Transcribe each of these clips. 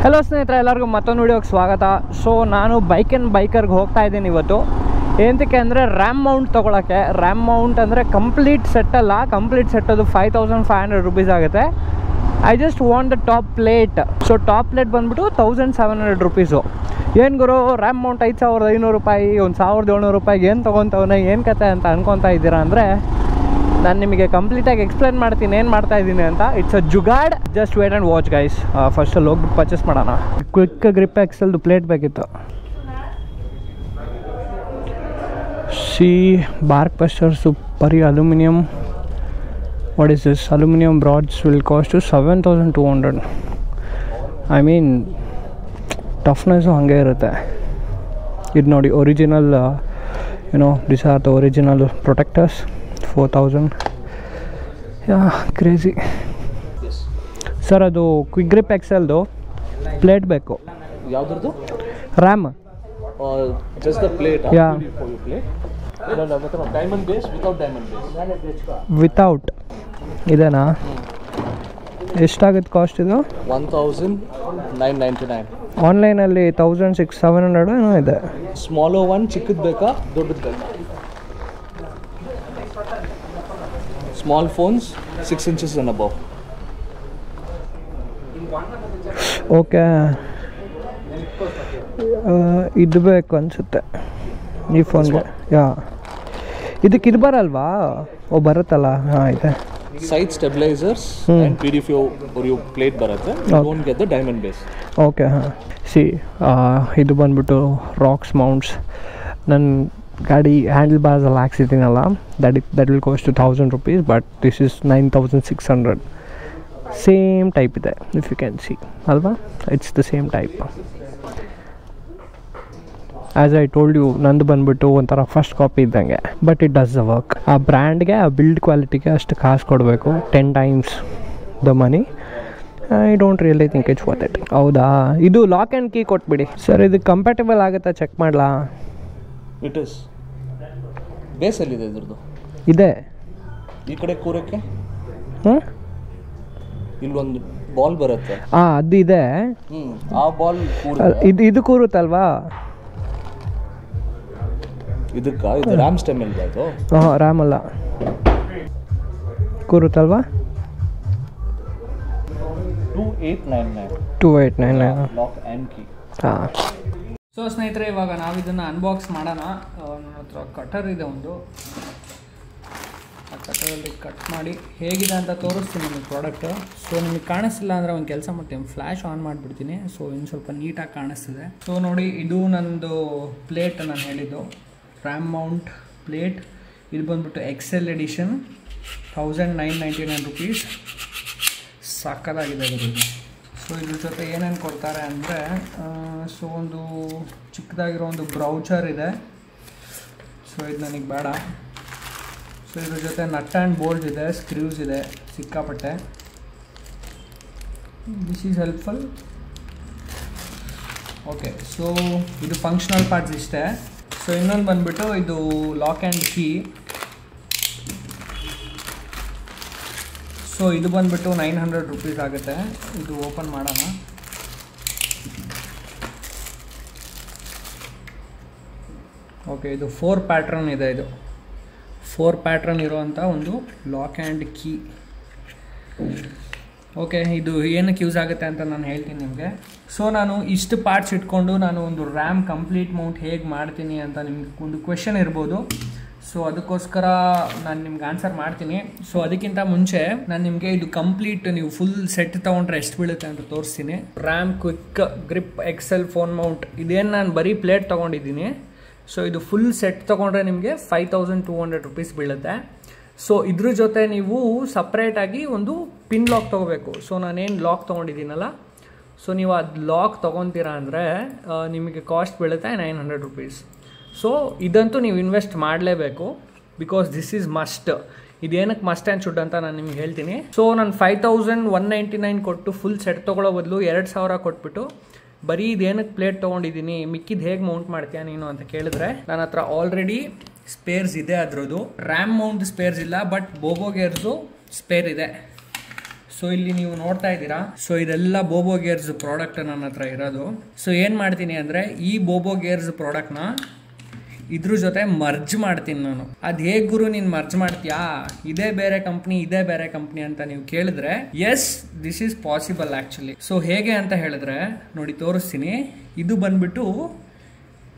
Hello ಸ್ನೇಹಿತರೆ, ಎಲ್ಲರಿಗೂ ಮತ್ತೊಂದು ವಿಡಿಯೋಗೆ ಸ್ವಾಗತ. ಸೊ ನಾನು ಬೈಕರ್ಗೆ ಹೋಗ್ತಾ ಇದ್ದೀನಿ ಇವತ್ತು. ಏನಕ್ಕೆ ಅಂದರೆ ರ್ಯಾಮ್ ಮೌಂಟ್ ತೊಗೊಳಕ್ಕೆ. ರ್ಯಾಮ್ ಮೌಂಟ್ ಅಂದರೆ ಕಂಪ್ಲೀಟ್ ಸೆಟ್ ಅಲ್ಲ, ಕಂಪ್ಲೀಟ್ ಸೆಟ್ ಅದು 5500 ರೂಪೀಸ್ ಆಗುತ್ತೆ. I just want the top plate. So top plate ಬಂದುಬಿಟ್ಟು 1700 ರೂಪೀಸು. ಏನು ಗುರು, ರ್ಯಾಮ್ ಮೌಂಟ್ 5500 ರೂಪಾಯಿ, 1700 ರೂಪಾಯಿಗೆ ಏನು ತೊಗೊತವನೆ, ಏನು ಕತೆ ಅಂತ ಅನ್ಕೊತಾ ಇದ್ದೀರಾ ಅಂದರೆ ನಾನು ನಿಮಗೆ ಕಂಪ್ಲೀಟಾಗಿ ಎಕ್ಸ್ಪ್ಲೇನ್ ಮಾಡ್ತೀನಿ ಏನು ಮಾಡ್ತಾ ಇದ್ದೀನಿ ಅಂತ. It's a jugaad. Just wait and watch guys. ಫಸ್ಟಲ್ಲಿ ಹೋಗ್ಬಿಟ್ಟು ಪರ್ಚೇಸ್ ಮಾಡೋಣ. ಕ್ವಿಕ್ ಗ್ರಿಪ್ ಎಕ್ಸೆಲ್ದು ಪ್ಲೇಟ್ ಬೇಕಿತ್ತು. ಸಿ ಬಾರ್ಕ್ ಪಸ್ಟರ್ ಸೂಪರಿ aluminium. What is this? Aluminium brads will cost to 7200. I mean toughness ಹಾಗೆ ಇರುತ್ತೆ. ಇದು ನೋಡಿ, original you know this are the original protectors. 4000. Ya crazy sir. ಅದು ಕ್ವಿಕ್ ಗ್ರಿಪ್ ಎಕ್ಸೆಲ್ದು ಪ್ಲೇಟ್ ಬೇಕು. ಯಾವುದ್ರದ್ದು? RAM. Just the plate. Ya, diamond base without diamond base. Without ಇದೇನಾ? ಎಷ್ಟಾಗುತ್ತೆ ಕಾಸ್ಟ್ ಇದು? 1999. ಆನ್ಲೈನಲ್ಲಿ 1600-1700 ಏನೋ ಇದೆ. ಸ್ಮಾಲೋ ಒನ್ ಚಿಕ್ಕದು ಬೇಕಾ ದೊಡ್ಡದು ಬೇಕಾ? Small phones 6 inches and above. Okay, ಇದು ಬೇಕು ಅನಿಸುತ್ತೆ ಈ ಫೋನ್ಗೆ. ಯಾ, ಇದಕ್ಕೆ ಇದು ಬರಲ್ವಾ? ಓ ಬರುತ್ತಲ್ಲ. ಹಾಂ ಇದೆ. Side stabilisers and PDFO plate ಬರುತ್ತೆ. Don't get the diamond base. Okay. ಹಾಂ, ಸಿ ಇದು ಬಂದ್ಬಿಟ್ಟು ರಾಕ್ಸ್ ಮೌಂಟ್ಸ್. ನನ್ನ ಗಾಡಿ ಹ್ಯಾಂಡಲ್ ಬಾರ್ಸ್ ಎಲ್ಲ ಹಾಕ್ಸಿದ್ದೀನಲ್ಲ, that will cost 1000 rupees, but this is 9600. Same type ಇದೆ, ಇಫ್ ಯು ಕ್ಯಾನ್ ಸಿ ಅಲ್ವಾ? It's the same type. As I told you, ನಂದು ಬಂದುಬಿಟ್ಟು ಒಂಥರ ಫಸ್ಟ್ ಕಾಪಿ ಇದ್ದಂಗೆ, but it does the work. ಆ ಬ್ರ್ಯಾಂಡ್ಗೆ, ಆ ಬಿಲ್ಡ್ ಕ್ವಾಲಿಟಿಗೆ ಅಷ್ಟು ಕಾಸು ಕೊಡಬೇಕು, 10 times the money. I don't really think it's worth it. ಹೌದಾ? ಇದು ಲಾಕ್ ಆ್ಯಂಡ್ ಕೀ ಕೊಟ್ಬಿಡಿ ಸರ್. ಇದು ಕಂಪ್ಯಾಟಬಲ್ ಆಗುತ್ತಾ ಚೆಕ್ ಮಾಡಲಾ? It is. ಬೇಸಲ್ಲಿದೆ ಇದ್ರದ್ದು. ಇದೆ ಈ ಕಡೆ ಕೂರಕ್ಕೆ. ಇಲ್ಲೊಂದು ಬಾಲ್ ಬರುತ್ತೆ. ಹಾಂ, ಅದು ಇದೆ. ಆ ಬಾಲ್ ಇದು ಕೂರುತ್ತಲ್ವಾ? ಇದಕ್ಕ ಇದು ರ್ಯಾಮ್ ಸ್ಟೆಮ್ ಅಲ್ವಾ ಇದು? ಹಾಂ, ರ್ಯಾಮ್ ಅಲ್ಲ, ಕೂರುತ್ತಲ್ವಾ? 2899 ಲಾಕ್ ಆ್ಯಂಡ್ ಕೀ. ಹಾಂ. ಸೊ ಸ್ನೇಹಿತರೆ, ಇವಾಗ ನಾವು ಇದನ್ನು ಅನ್ಬಾಕ್ಸ್ ಮಾಡೋಣ. ನನ್ನ ಹತ್ರ ಕಟರ್ ಇದೆ ಒಂದು. ಆ ಕಟರಲ್ಲಿ ಕಟ್ ಮಾಡಿ ಹೇಗಿದೆ ಅಂತ ತೋರಿಸ್ತೀನಿ ನಿಮಗೆ ಪ್ರಾಡಕ್ಟು. ಸೊ ನಿಮಗೆ ಕಾಣಿಸ್ತಿಲ್ಲ ಅಂದರೆ ಒಂದು ಕೆಲಸ ಮಾಡ್ತೀನಿ, ಫ್ಲ್ಯಾಶ್ ಆನ್ ಮಾಡಿಬಿಡ್ತೀನಿ. ಸೊ ಇನ್ನು ಸ್ವಲ್ಪ ನೀಟಾಗಿ ಕಾಣಿಸ್ತಿದೆ. ಸೊ ನೋಡಿ, ಇದು ನನ್ನದು ಪ್ಲೇಟ್. ನಾನು ಹೇಳಿದ್ದು ರ್ಯಾಮ್ ಮೌಂಟ್ ಪ್ಲೇಟ್. ಇದು ಬಂದ್ಬಿಟ್ಟು ಎಕ್ಸೆಲ್ ಎಡಿಷನ್, 1999 ರೂಪೀಸ್. ಸಾಕಾಗಿದೆ ಇದು. ಸೊ ಇದ್ರ ಜೊತೆ ಏನೇನು ಕೊಡ್ತಾರೆ ಅಂದರೆ, ಸೊ ಒಂದು ಚಿಕ್ಕದಾಗಿರೋ ಒಂದು ಬ್ರೌಚರ್ ಇದೆ. ಸೊ ಇದು ನನಗೆ ಬೇಡ. ಸೊ ಇದ್ರ ಜೊತೆ ನಟ್ ಆ್ಯಂಡ್ ಬೋಲ್ಟ್ ಇದೆ, ಸ್ಕ್ರೀವ್ಸ್ ಇದೆ ಸಿಕ್ಕಾಪಟ್ಟೆ. This is helpful. Okay, so ಇದು ಫಂಕ್ಷನಲ್ ಪಾರ್ಟ್ಸ್ ಇಷ್ಟೇ. ಸೊ ಇನ್ನೊಂದು ಬಂದುಬಿಟ್ಟು ಇದು ಲಾಕ್ ಆ್ಯಂಡ್ ಕೀ. ಸೊ ಇದು ಬಂದುಬಿಟ್ಟು 900 ರೂಪೀಸ್ ಆಗುತ್ತೆ. ಇದು ಓಪನ್ ಮಾಡೋಣ. ಓಕೆ, ಇದು 4 ಪ್ಯಾಟ್ರನ್ ಇದೆ. ಇದು 4 ಪ್ಯಾಟ್ರನ್ ಇರೋವಂಥ ಒಂದು ಲಾಕ್ ಆ್ಯಂಡ್ ಕೀ. ಓಕೆ, ಇದು ಏನಕ್ಕೆ ಯೂಸ್ ಆಗುತ್ತೆ ಅಂತ ನಾನು ಹೇಳ್ತೀನಿ ನಿಮಗೆ. ಸೊ ನಾನು ಇಷ್ಟು ಪಾರ್ಟ್ಸ್ ಇಟ್ಕೊಂಡು ನಾನು ಒಂದು ರ್ಯಾಮ್ ಕಂಪ್ಲೀಟ್ ಮೌಂಟ್ ಹೇಗೆ ಮಾಡ್ತೀನಿ ಅಂತ ನಿಮ್ಗೆ ಒಂದು ಕ್ವೆಶನ್ ಇರ್ಬೋದು. ಸೊ ಅದಕ್ಕೋಸ್ಕರ ನಾನು ನಿಮ್ಗೆ ಆನ್ಸರ್ ಮಾಡ್ತೀನಿ. ಸೊ ಅದಕ್ಕಿಂತ ಮುಂಚೆ ನಾನು ನಿಮಗೆ ಇದು ಕಂಪ್ಲೀಟ್ ನೀವು ಫುಲ್ ಸೆಟ್ ತೊಗೊಂಡ್ರೆ ಎಷ್ಟು ಬೀಳುತ್ತೆ ಅಂತ ತೋರಿಸ್ತೀನಿ. RAM quick grip XL phone mount, ಇದೇನು ನಾನು ಬರೀ ಪ್ಲೇಟ್ ತೊಗೊಂಡಿದ್ದೀನಿ. ಸೊ ಇದು ಫುಲ್ ಸೆಟ್ ತೊಗೊಂಡ್ರೆ ನಿಮಗೆ 5200 ರೂಪೀಸ್ ಬೀಳುತ್ತೆ. ಸೊ ಇದ್ರ ಜೊತೆ ನೀವು ಸಪ್ರೇಟಾಗಿ ಒಂದು ಪಿನ್ ಲಾಕ್ ತೊಗೋಬೇಕು. ಸೊ ನಾನೇನು ಲಾಕ್ ತೊಗೊಂಡಿದ್ದೀನಲ್ಲ, ಸೊ ನೀವು ಅದು ಲಾಕ್ ತೊಗೊತೀರಾ ಅಂದರೆ ನಿಮಗೆ ಕಾಸ್ಟ್ ಬೀಳುತ್ತೆ 900 ರೂಪೀಸ್. ಸೊ ಇದಂತೂ ನೀವು ಇನ್ವೆಸ್ಟ್ ಮಾಡಲೇಬೇಕು, ಬಿಕಾಸ್ ದಿಸ್ ಈಸ್ ಮಸ್ಟ್. ಇದೇನಕ್ಕೆ ಮಸ್ಟ್ ಆ್ಯಂಡ್ ಶುಡ್ ಅಂತ ನಾನು ನಿಮ್ಗೆ ಹೇಳ್ತೀನಿ. ಸೊ ನಾನು 5199 ಕೊಟ್ಟು ಫುಲ್ ಸೆಟ್ ತೊಗೊಳ್ಳೋ ಬದಲು 2000 ಕೊಟ್ಬಿಟ್ಟು ಬರೀ ಇದೇನಕ್ಕೆ ಪ್ಲೇಟ್ ತೊಗೊಂಡಿದ್ದೀನಿ, ಮಿಕ್ಕಿದ್ದು ಹೇಗೆ ಮೌಂಟ್ ಮಾಡ್ತೀಯಾ ನೀನು ಅಂತ ಕೇಳಿದ್ರೆ, ನನ್ನ ಹತ್ರ ಆಲ್ರೆಡಿ ಸ್ಪೇರ್ಸ್ ಇದೆ. ಅದರದ್ದು ರ್ಯಾಮ್ ಮೌಂಟ್ ಸ್ಪೇರ್ಸ್ ಇಲ್ಲ, ಬಟ್ ಬೋಬೋ ಗೇರ್ಸು ಸ್ಪೇರ್ ಇದೆ. ಸೊ ಇಲ್ಲಿ ನೀವು ನೋಡ್ತಾ ಇದ್ದೀರಾ, ಸೊ ಇದೆಲ್ಲ ಬೋಬೋ ಗೇರ್ಸ್ ಪ್ರಾಡಕ್ಟ್ ನನ್ನ ಹತ್ರ ಇರೋದು. ಸೊ ಏನು ಮಾಡ್ತೀನಿ ಅಂದರೆ ಈ ಬೋಬೋ ಗೇರ್ಸ್ ಪ್ರಾಡಕ್ಟ್ನ ಇದ್ರ ಜೊತೆ ಮರ್ಜ್ ಮಾಡ್ತೀನಿ ನಾನು. ಅದು ಹೇಗೆ ಗುರು ನೀನು ಮರ್ಜ್ ಮಾಡ್ತೀಯಾ, ಇದೇ ಬೇರೆ ಕಂಪ್ನಿ ಅಂತ ನೀವು ಕೇಳಿದ್ರೆ, yes this is possible actually. So ಹೇಗೆ ಅಂತ ಹೇಳಿದ್ರೆ ನೋಡಿ ತೋರಿಸ್ತೀನಿ. ಇದು ಬಂದ್ಬಿಟ್ಟು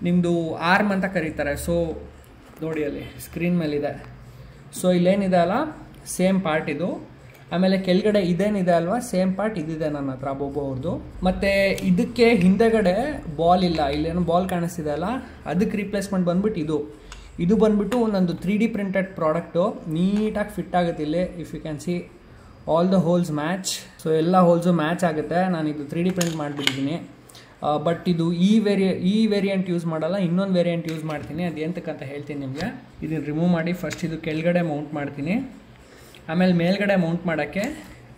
ನಿಮ್ಮದು ಆರ್ಮ್ ಅಂತ ಕರೀತಾರೆ. ಸೊ ನೋಡಿ ಅಲ್ಲಿ ಸ್ಕ್ರೀನ್ ಮೇಲಿದೆ. ಸೊ ಇಲ್ಲೇನಿದೆ ಅಲ್ಲ ಸೇಮ್ ಪಾರ್ಟ್ ಇದು. ಆಮೇಲೆ ಕೆಳಗಡೆ ಇದೇನಿದೆ ಅಲ್ವಾ ಸೇಮ್ ಪಾರ್ಟ್ ಇದಿದೆ ನನ್ನ ಹತ್ರ ಬೋಬೋ ಅವ್ರದ್ದು. ಮತ್ತು ಇದಕ್ಕೆ ಹಿಂದೆಗಡೆ ಬಾಲ್ ಇಲ್ಲ, ಇಲ್ಲೇನು ಬಾಲ್ ಕಾಣಿಸ್ತಿದೆ ಅಲ್ಲ ಅದಕ್ಕೆ ರಿಪ್ಲೇಸ್ಮೆಂಟ್ ಬಂದ್ಬಿಟ್ಟು ಇದು ಬಂದ್ಬಿಟ್ಟು ನಂದು 3D ಪ್ರಿಂಟೆಡ್ ಪ್ರಾಡಕ್ಟು. ನೀಟಾಗಿ ಫಿಟ್ ಆಗುತ್ತೆ ಇಲ್ಲಿ. If you can see all the holes match. So ಎಲ್ಲ ಹೋಲ್ಸು ಮ್ಯಾಚ್ ಆಗುತ್ತೆ. ನಾನು ಇದು 3D ಪ್ರಿಂಟ್ ಮಾಡಿಬಿಟ್ಟಿದ್ದೀನಿ. ಬಟ್ ಇದು ಈ ವೇರಿಯಂಟ್ ಯೂಸ್ ಮಾಡಲ್ಲ, ಇನ್ನೊಂದು ವೇರಿಯಂಟ್ ಯೂಸ್ ಮಾಡ್ತೀನಿ. ಅದು ಎಂತಕ್ಕಂತ ಹೇಳ್ತೀನಿ ನಿಮಗೆ. ಇದನ್ನು ರಿಮೂವ್ ಮಾಡಿ ಫಸ್ಟ್ ಇದು ಕೆಳಗಡೆ ಮೌಂಟ್ ಮಾಡ್ತೀನಿ. ಆಮೇಲೆ ಮೇಲ್ಗಡೆ ಮೌಂಟ್ ಮಾಡೋಕ್ಕೆ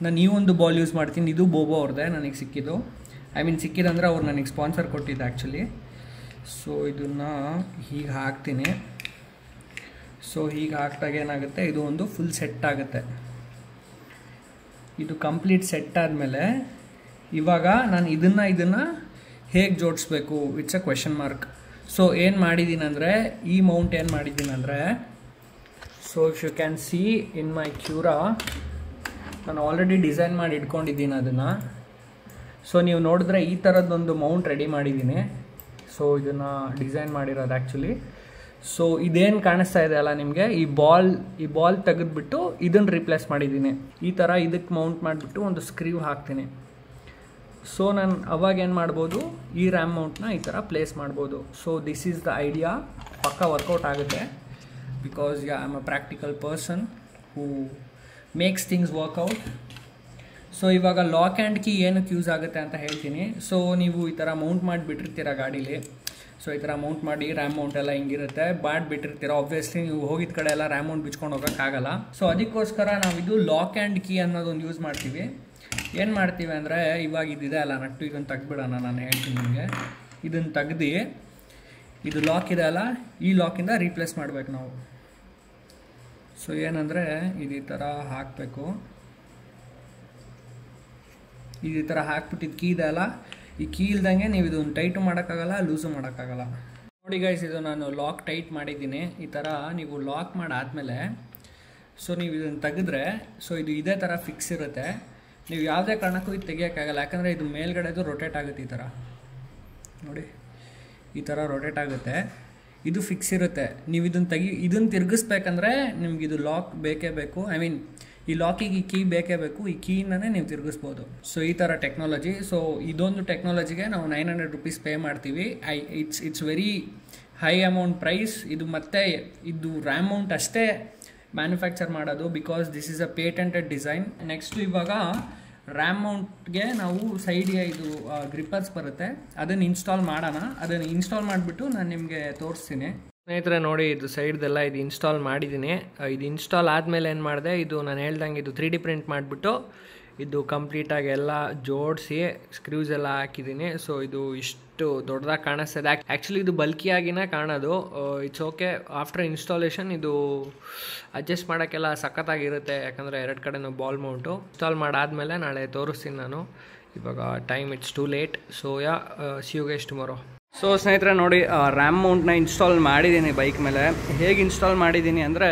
ನಾನು ಈ ಒಂದು ಬಾಲ್ ಯೂಸ್ ಮಾಡ್ತೀನಿ. ಇದು ಬೋಬೋ ಅವ್ರದ್ದೇ ನನಗೆ ಸಿಕ್ಕಿದ್ದು. ಸಿಕ್ಕಿದಂದರೆ ಅವ್ರು ನನಗೆ ಸ್ಪಾನ್ಸರ್ ಕೊಟ್ಟಿದ್ದು ಆ್ಯಕ್ಚುಲಿ. ಸೊ ಇದನ್ನು ಹೀಗೆ ಹಾಕ್ತೀನಿ. ಸೊ ಹೀಗೆ ಹಾಕಿದಾಗ ಏನಾಗುತ್ತೆ, ಇದು ಒಂದು ಫುಲ್ ಸೆಟ್ ಆಗುತ್ತೆ. ಇದು ಕಂಪ್ಲೀಟ್ ಸೆಟ್ ಆದಮೇಲೆ ಇವಾಗ ನಾನು ಇದನ್ನು ಹೇಗೆ ಜೋಡಿಸ್ಬೇಕು, it's a question mark. So ಏನು ಮಾಡಿದ್ದೀನಿ ಅಂದರೆ ಈ ಮೌಂಟ್ ಏನು ಮಾಡಿದ್ದೀನಿ ಅಂದರೆ, so if you can see in my Cura ನಾನು ಆಲ್ರೆಡಿ ಡಿಸೈನ್ ಮಾಡಿ ಇಟ್ಕೊಂಡಿದ್ದೀನಿ ಅದನ್ನು. ಸೊ ನೀವು ನೋಡಿದ್ರೆ ಈ ಥರದ್ದೊಂದು ಮೌಂಟ್ ರೆಡಿ ಮಾಡಿದ್ದೀನಿ. ಸೊ ಇದನ್ನು ಡಿಸೈನ್ ಮಾಡಿರೋದು ಆ್ಯಕ್ಚುಲಿ. ಸೊ ಇದೇನು ಕಾಣಿಸ್ತಾ ಇದೆ ಅಲ್ಲ ನಿಮಗೆ, ಈ ಬಾಲ್ ತೆಗೆದುಬಿಟ್ಟು ಇದನ್ನು ರಿಪ್ಲೇಸ್ ಮಾಡಿದ್ದೀನಿ. ಈ ಥರ ಇದಕ್ಕೆ ಮೌಂಟ್ ಮಾಡಿಬಿಟ್ಟು ಒಂದು ಸ್ಕ್ರೀವ್ ಹಾಕ್ತೀನಿ. ಸೊ ನಾನು ಅವಾಗ ಏನು ಮಾಡ್ಬೋದು, ಈ ರ್ಯಾಮ್ ಮೌಂಟ್ನ ಈ ಥರ ಪ್ಲೇಸ್ ಮಾಡ್ಬೋದು. So this is the idea. ಪಕ್ಕ ವರ್ಕೌಟ್ ಆಗುತ್ತೆ. Because I am a practical person who makes things work out. So ಇವಾಗ ಲಾಕ್ ಆ್ಯಂಡ್ ಕೀ ಏನಕ್ಕೆ ಯೂಸ್ ಆಗುತ್ತೆ ಅಂತ ಹೇಳ್ತೀನಿ. ಸೊ ನೀವು ಈ ಥರ ಮೌಂಟ್ ಮಾಡಿಬಿಟ್ಟಿರ್ತೀರ ಗಾಡೀಲಿ. ಸೊ ಈ ಥರ ಮೌಂಟ್ ಮಾಡಿ ರ್ಯಾಮ್ ಮೌಂಟ್ ಎಲ್ಲ ಹಿಂಗಿರುತ್ತೆ ಬಿಟ್ಟಿರ್ತೀರ. ಆಬ್ವಿಯಸ್ಲಿ ನೀವು ಹೋಗಿದ ಕಡೆ ಎಲ್ಲ ರ್ಯಾಮ್ ಮೌಂಟ್ ಬಿಚ್ಕೊಂಡು ಹೋಗೋಕ್ಕಾಗಲ್ಲ. ಸೊ ಅದಕ್ಕೋಸ್ಕರ ನಾವಿದು ಲಾಕ್ ಆ್ಯಂಡ್ ಕೀ ಅನ್ನೋದೊಂದು ಯೂಸ್ ಮಾಡ್ತೀವಿ. ಏನು ಮಾಡ್ತೀವಿ ಅಂದರೆ ಇವಾಗ ಇದಿದೆ ಅಲ್ಲ ನಟ್ಟು, ಇದನ್ನು ತೆಗ್ಬಿಡೋಣ. ನಾನು ಹೇಳ್ತೀನಿ ನಿಮಗೆ. ಇದನ್ನು ತೆಗ್ದು ಇದು ಲಾಕ್ ಇದೆ ಅಲ್ಲ, ಈ ಲಾಕಿಂದ ರೀಪ್ಲೇಸ್ ಮಾಡಬೇಕು ನಾವು. ಸೊ ಏನಂದರೆ ಇದು ಈ ಥರ ಹಾಕಬೇಕು. ಇದು ಈ ಥರ ಹಾಕ್ಬಿಟ್ಟಿದ್ದು ಕೀ ಇದೆ ಅಲ್ಲ, ಈ ಕೀ ಇಲ್ದಂಗೆ ನೀವು ಇದನ್ನು ಟೈಟು ಮಾಡೋಕ್ಕಾಗಲ್ಲ, ಲೂಸು ಮಾಡೋಕ್ಕಾಗಲ್ಲ. ನೋಡಿ ಗೈಸ್, ಇದು ನಾನು ಲಾಕ್ ಟೈಟ್ ಮಾಡಿದ್ದೀನಿ. ಈ ಥರ ನೀವು ಲಾಕ್ ಮಾಡಾದಮೇಲೆ ಸೊ ನೀವು ಇದನ್ನು ತೆಗೆದ್ರೆ ಸೊ ಇದು ಇದೇ ಥರ ಫಿಕ್ಸ್ ಇರುತ್ತೆ. ನೀವು ಯಾವುದೇ ಕಾರಣಕ್ಕೂ ಇದು ತೆಗಿಯೋಕ್ಕಾಗಲ್ಲ, ಯಾಕಂದರೆ ಇದು ಮೇಲ್ಗಡೆದು ರೊಟೇಟ್ ಆಗುತ್ತೆ. ಈ ಥರ ನೋಡಿ, ಈ ಥರ ರೊಟೇಟ್ ಆಗುತ್ತೆ. ಇದು ಫಿಕ್ಸ್ ಇರುತ್ತೆ. ನೀವು ಇದನ್ನು ತಿರುಗಿಸ್ಬೇಕಂದ್ರೆ ನಿಮ್ಗೆ ಇದು ಲಾಕ್ ಬೇಕೇ ಬೇಕು. ಈ ಲಾಕಿಗೆ ಈ ಕೀ ಬೇಕೇ ಬೇಕು. ಈ ಕೀಯಿಂದನೇ ನೀವು ತಿರುಗಿಸ್ಬೋದು. ಸೊ ಈ ಥರ ಟೆಕ್ನಾಲಜಿ. ಸೊ ಇದೊಂದು ಟೆಕ್ನಾಲಜಿಗೆ ನಾವು 900 ರೂಪೀಸ್ ಪೇ ಮಾಡ್ತೀವಿ. It's very high amount price. ಇದು ಮತ್ತೆ ಇದು ರ್ಯಾಮ್ ಮೌಂಟ್ ಅಷ್ಟೇ ಮ್ಯಾನುಫ್ಯಾಕ್ಚರ್ ಮಾಡೋದು, because this is a patented design. Next ಇವಾಗ ರ್ಯಾಮ್ ಮೌಂಟ್ಗೆ ನಾವು ಸೈಡ್ಗೆ ಇದು ಗ್ರಿಪ್ಪರ್ಸ್ ಬರುತ್ತೆ, ಅದನ್ನು ಇನ್ಸ್ಟಾಲ್ ಮಾಡೋಣ. ಅದನ್ನು ಇನ್ಸ್ಟಾಲ್ ಮಾಡಿಬಿಟ್ಟು ನಾನು ನಿಮಗೆ ತೋರಿಸ್ತೀನಿ. ಸ್ನೇಹಿತರೆ ನೋಡಿ, ಇದು ಸೈಡ್ದೆಲ್ಲ ಇದು ಇನ್ಸ್ಟಾಲ್ ಮಾಡಿದ್ದೀನಿ. ಇದು ಇನ್ಸ್ಟಾಲ್ ಆದಮೇಲೆ ಏನು ಮಾಡಿದೆ, ಇದು ನಾನು ಹೇಳ್ದಂಗೆ ಇದು 3D ಪ್ರಿಂಟ್ ಮಾಡಿಬಿಟ್ಟು ಇದು ಕಂಪ್ಲೀಟಾಗಿ ಎಲ್ಲ ಜೋಡಿಸಿ ಸ್ಕ್ರೀವ್ಸ್ ಎಲ್ಲ ಹಾಕಿದ್ದೀನಿ. ಸೊ ಇದು ಇಷ್ಟು ದೊಡ್ಡದಾಗಿ ಕಾಣಿಸ್ತದೆ. ಆ್ಯಕ್ಚುಲಿ ಇದು ಬಲ್ಕಿಯಾಗಿನೇ ಕಾಣೋದು. It's okay. ಆಫ್ಟರ್ ಇನ್ಸ್ಟಾಲೇಷನ್ ಇದು ಅಡ್ಜಸ್ಟ್ ಮಾಡೋಕ್ಕೆಲ್ಲ ಸಖತ್ತಾಗಿರುತ್ತೆ, ಯಾಕಂದರೆ ಎರಡು ಕಡೆನೂ ಬಾಲ್ ಮೌಂಟು. ಇನ್ಸ್ಟಾಲ್ ಮಾಡಾದಮೇಲೆ ನಾಳೆ ತೋರಿಸ್ತೀನಿ ನಾನು. ಇವಾಗ time it's too late. So see you guys tomorrow. So ಸ್ನೇಹಿತರೆ ನೋಡಿ, ರ್ಯಾಮ್ ಮೌಂಟ್ನ ಇನ್ಸ್ಟಾಲ್ ಮಾಡಿದ್ದೀನಿ ಬೈಕ್ ಮೇಲೆ. ಹೇಗೆ ಇನ್ಸ್ಟಾಲ್ ಮಾಡಿದ್ದೀನಿ ಅಂದರೆ,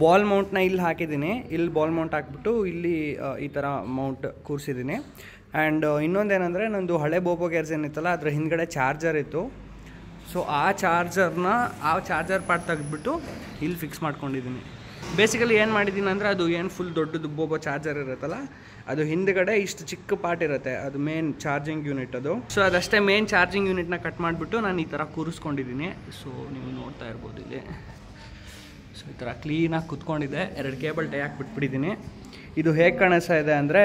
ಬಾಲ್ ಮೌಂಟ್ನ ಇಲ್ಲಿ ಹಾಕಿದ್ದೀನಿ. ಇಲ್ಲಿ ಬಾಲ್ ಮೌಂಟ್ ಹಾಕ್ಬಿಟ್ಟು ಇಲ್ಲಿ ಈ ಥರ ಮೌಂಟ್ ಕೂರಿಸಿದ್ದೀನಿ. ಆ್ಯಂಡ್ ಇನ್ನೊಂದೇನೆಂದರೆ, ನಂದು ಹಳೆ ಬೋಬೋ ಗೇರ್ಸ್ ಏನಿತ್ತಲ್ಲ ಅದ್ರ ಹಿಂದ್ಗಡೆ ಚಾರ್ಜರ್ ಇತ್ತು. ಸೊ ಆ ಚಾರ್ಜರ್ ಪಾರ್ಟ್ ತೆಗೆದ್ಬಿಟ್ಟು ಇಲ್ಲಿ ಫಿಕ್ಸ್ ಮಾಡ್ಕೊಂಡಿದ್ದೀನಿ. ಬೇಸಿಕಲಿ ಏನು ಮಾಡಿದ್ದೀನಿ ಅಂದರೆ, ಅದು ಏನು ಫುಲ್ ದೊಡ್ಡದು ಬೋಬೋ ಚಾರ್ಜರ್ ಇರುತ್ತಲ್ಲ, ಅದು ಹಿಂದ್ಗಡೆ ಇಷ್ಟು ಚಿಕ್ಕ ಪಾರ್ಟ್ ಇರುತ್ತೆ, ಅದು ಮೇನ್ ಚಾರ್ಜಿಂಗ್ ಯೂನಿಟ್ ಅದು. ಸೊ ಅದಷ್ಟೇ ಮೇನ್ ಚಾರ್ಜಿಂಗ್ ಯೂನಿಟ್ನ ಕಟ್ ಮಾಡಿಬಿಟ್ಟು ನಾನು ಈ ಥರ ಕೂರಿಸ್ಕೊಂಡಿದ್ದೀನಿ. ಸೊ ನೀವು ನೋಡ್ತಾ ಇರ್ಬೋದು ಇಲ್ಲಿ. ಸೊ ಈ ಥರ ಕ್ಲೀನಾಗಿ ಕುತ್ಕೊಂಡಿದೆ. 2 ಕೇಬಲ್ ಟೈ ಹಾಕ್ಬಿಟ್ಬಿಟ್ಟಿದ್ದೀನಿ. ಇದು ಹೇಗೆ ಕಾಣಿಸ್ತಾ ಇದೆ ಅಂದರೆ,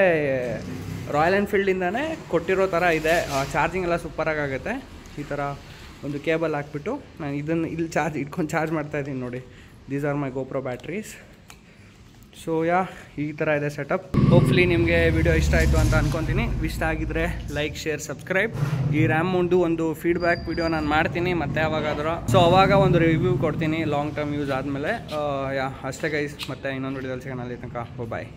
ರಾಯಲ್ ಎನ್ಫೀಲ್ಡಿಂದನೇ ಕೊಟ್ಟಿರೋ ಥರ ಇದೆ. ಚಾರ್ಜಿಂಗ್ ಎಲ್ಲ ಸೂಪರಾಗಿ ಆಗುತ್ತೆ. ಈ ಥರ ಒಂದು ಕೇಬಲ್ ಹಾಕ್ಬಿಟ್ಟು ನಾನು ಇದನ್ನು ಇಲ್ಲಿ ಇಟ್ಕೊಂಡು ಚಾರ್ಜ್ ಮಾಡ್ತಾಯಿದ್ದೀನಿ. ನೋಡಿ, these are my GoPro batteries. So ಈ ಥರ ಇದೆ ಸೆಟಪ್. ಹೋಪ್ಫುಲಿ ನಿಮಗೆ ವಿಡಿಯೋ ಇಷ್ಟ ಆಯಿತು ಅಂತ ಅನ್ಕೊತೀನಿ. ಇಷ್ಟ ಆಗಿದ್ರೆ ಲೈಕ್, ಶೇರ್, ಸಬ್ಸ್ಕ್ರೈಬ್. ಈ ರ್ಯಾಮ್ ಮೌಂಟು ಒಂದು ಫೀಡ್ಬ್ಯಾಕ್ ವಿಡಿಯೋ ನಾನು ಮಾಡ್ತೀನಿ ಮತ್ತೆ ಯಾವಾಗಾದರೂ. ಸೊ ಅವಾಗ ಒಂದು ರಿವ್ಯೂ ಕೊಡ್ತೀನಿ ಲಾಂಗ್ ಟರ್ಮ್ ಯೂಸ್ ಆದಮೇಲೆ. ಅಷ್ಟೇ ಗೈಸ್, ಮತ್ತೆ ಇನ್ನೊಂದು ವಿಡಿಯೋದಲ್ಲಿ ಸಿಗೋಣ. ಅಲ್ಲಿ ತನಕ ಬಾಯ್.